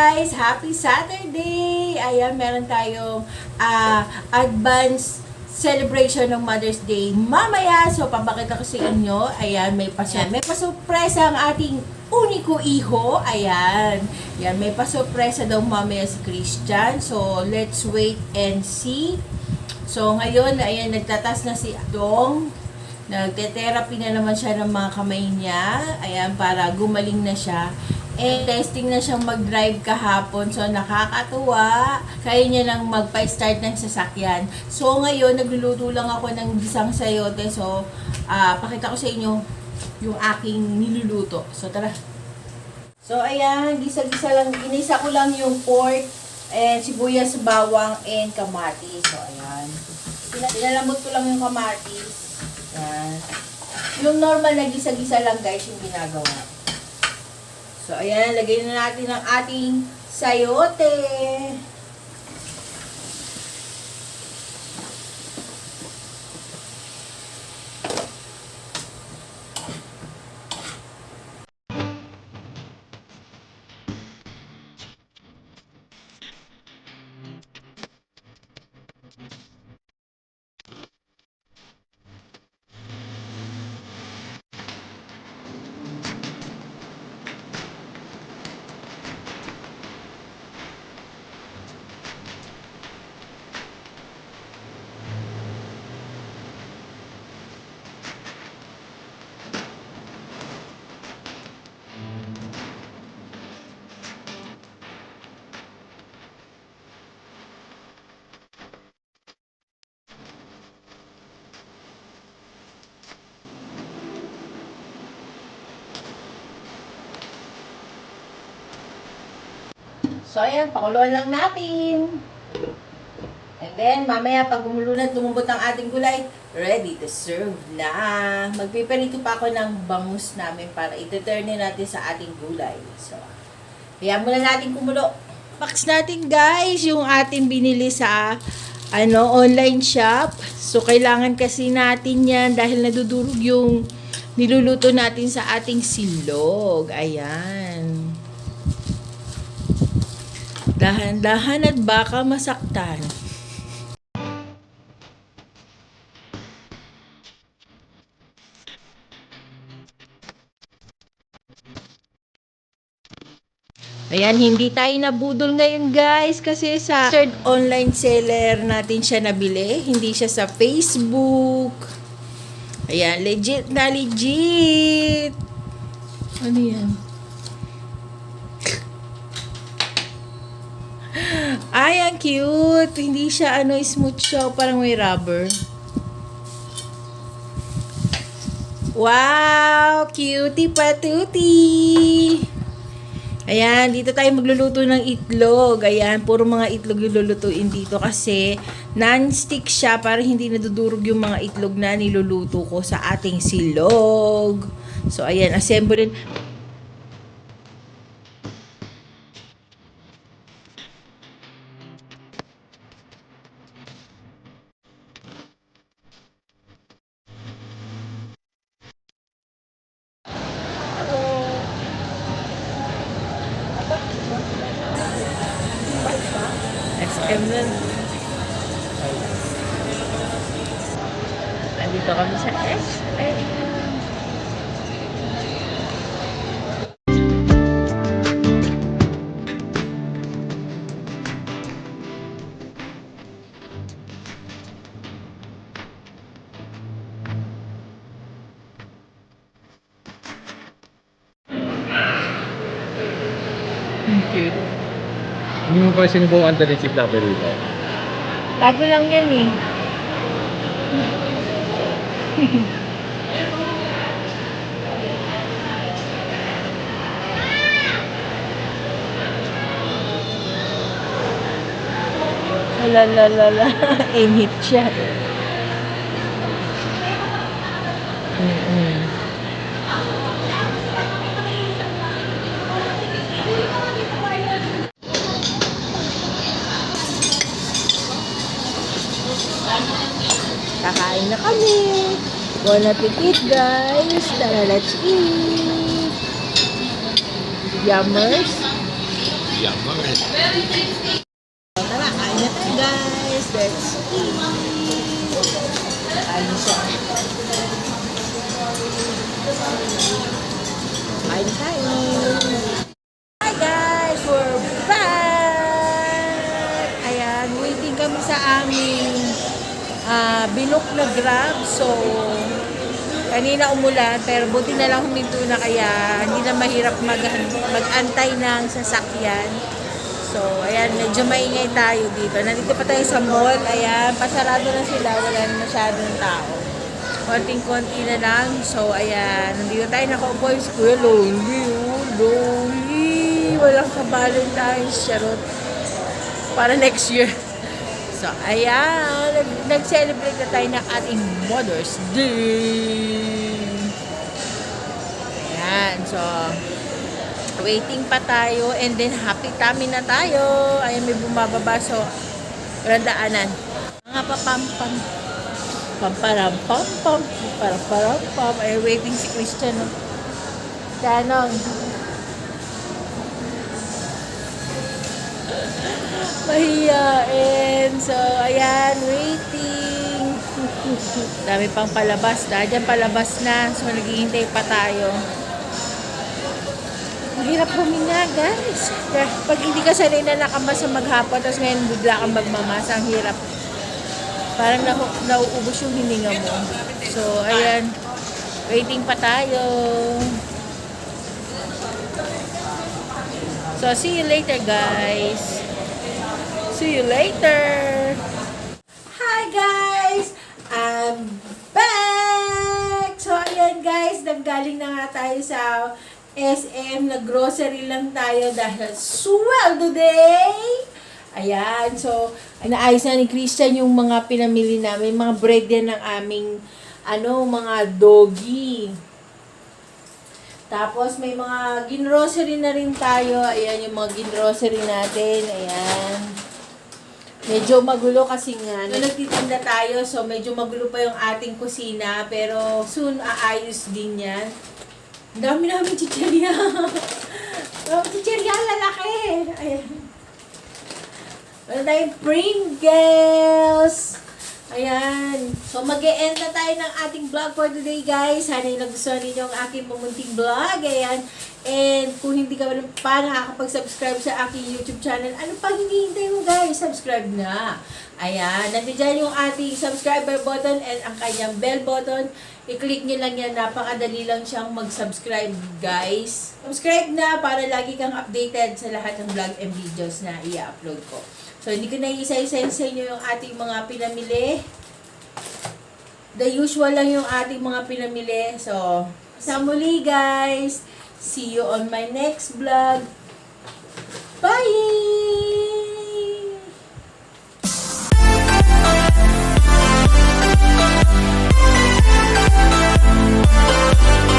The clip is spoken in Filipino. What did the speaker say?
guys! Happy Saturday! Ayan, meron tayong advance celebration ng Mother's Day mamaya. So, papakita ko sa inyo. Ayan, may pasurpresa ang ating uniko iho. Ayan. Yan, may pasurpresa daw mamaya si Christian. So, let's wait and see. So, ngayon, ayan, nagtatas na si Dong. Nagte-therapy na naman siya ng mga kamay niya. Ayan, para gumaling na siya. And testing na siyang mag-drive kahapon. So, nakakatuwa. Kaya niya nang magpa-start ng sasakyan. So, ngayon, nagluluto lang ako ng gisang sayote. So, pakita ko sa inyo yung aking niluluto. So, tara. So, ayan, gisa-gisa lang. Inisa ko lang yung pork and sibuyas, bawang, and kamatis. So, ayan. Pinalambot ko lang yung kamatis. Ayan. Yung normal na gisa-gisa lang, guys, yung ginagawa. So, ayan, lagay na natin ang ating sayote. So, ayan, pakuluan lang natin. And then, mamaya, pag gumulo na, tumubot ang ating gulay, ready to serve na. Magpiperito pa ako ng bangus namin para ituturnin natin sa ating gulay. So, kaya muna natin kumulo. Box natin, guys, yung ating binili sa online shop. So, kailangan kasi natin yan dahil nadudurog yung niluluto natin sa ating silog. Ayan. Dahan-dahan at baka masaktan. Ayan, hindi tayo nabudol ngayon, guys, kasi sa third online seller natin siya nabili. Hindi siya sa Facebook. Ayan, legit na legit. Ano yan? Ay, ang cute. Hindi siya smooth siya. Parang may rubber. Wow! Cutie patuti! Ayan, dito tayo magluluto ng itlog. Ayan, puro mga itlog yung lulutuin dito kasi non-stick siya para hindi nadudurog yung mga itlog na niluluto ko sa ating silog. So, ayan, assemble rin. SM na. Nandito kami sa SM. Cute. Hindi mo pa sinubukan din si Flapper dito. Bago lang yan eh. Lalalala. Inhit siya. Kakain na kami. Bon appetit, guys. Tara, let's eat. Yummers. Yaman. Tara, kain na tayo guys. Let's eat. Kain siya. Kain tayo. Hi guys, we're back. Ayan, waiting kami sa aming binok na Grab. So, kanina umulan, pero buti na lang huminto na kaya hindi na mahirap mag-antay ng sasakyan. So, ayan, medyo maingay tayo dito. Nandito pa tayo sa mall. Ayan, pasarado na sila. Wala na masyadong tao. Konting-konti na lang. So, ayan, nandito tayo nakaupo. Kuya, lonely, oh. Lonely. Walang ka-Valentine's. Charot. Para next year. So, ayan. Nag-celebrate na tayo ng ating Mother's Day. Ayan. So, waiting pa tayo. And then, happy tummy na tayo. Ayan, may bumababa. So, walang daanan. Mga papampam. Pamparampampam. Paramparampam. Ayan, waiting si Christian. No? Tanong. Mahiyain. So, ayan, waiting. Dami pang palabas. Dahil palabas na. So, naghihintay pa tayo. Mahirap huminga, guys. Pag hindi ka sanay na nakamasa maghapon, tapos ngayon bigla kang magmamasa, ang hirap. Parang nauubos yung hininga mo. So, ayan. Waiting pa tayo. So, see you later, guys. See you later. Hi, guys. I'm back. So, ayan, guys. Naggaling na nga tayo sa SM, nag-grocery lang tayo dahil sweldo day! Ayan, so, naayos na ni Christian yung mga pinamili namin, mga bread yan ng aming, mga doggy. Tapos, may mga ginrocery na rin tayo. Ayan, yung mga ginrocery natin. Ayan. Medyo magulo kasi nga. Nagtitinda tayo, so medyo magulo pa yung ating kusina. Pero, soon, aayos din yan. Ang dami namin chicheria. Chicheria, lalaki. Ayan. Wala tayong Pringles. Ayan. So, mag-e-end na tayo ng ating vlog for today, guys. Sana yung nagustuhan ninyo ang aking pamunting vlog. Ayan. And kung hindi ka pa nakakapag-subscribe sa aking YouTube channel, ano pang hinihintay mo, guys? Subscribe na. Ayan. Nandiyan yung ating subscriber button and ang kanyang bell button. I-click nyo lang yan. Napakadali lang siyang mag-subscribe, guys. Subscribe na para lagi kang updated sa lahat ng vlog and videos na i-upload ko. So, hindi ko na isa-isa sa inyo yung ating mga pinamili. The usual lang yung ating mga pinamili. So, sa muli, guys. See you on my next vlog. Bye!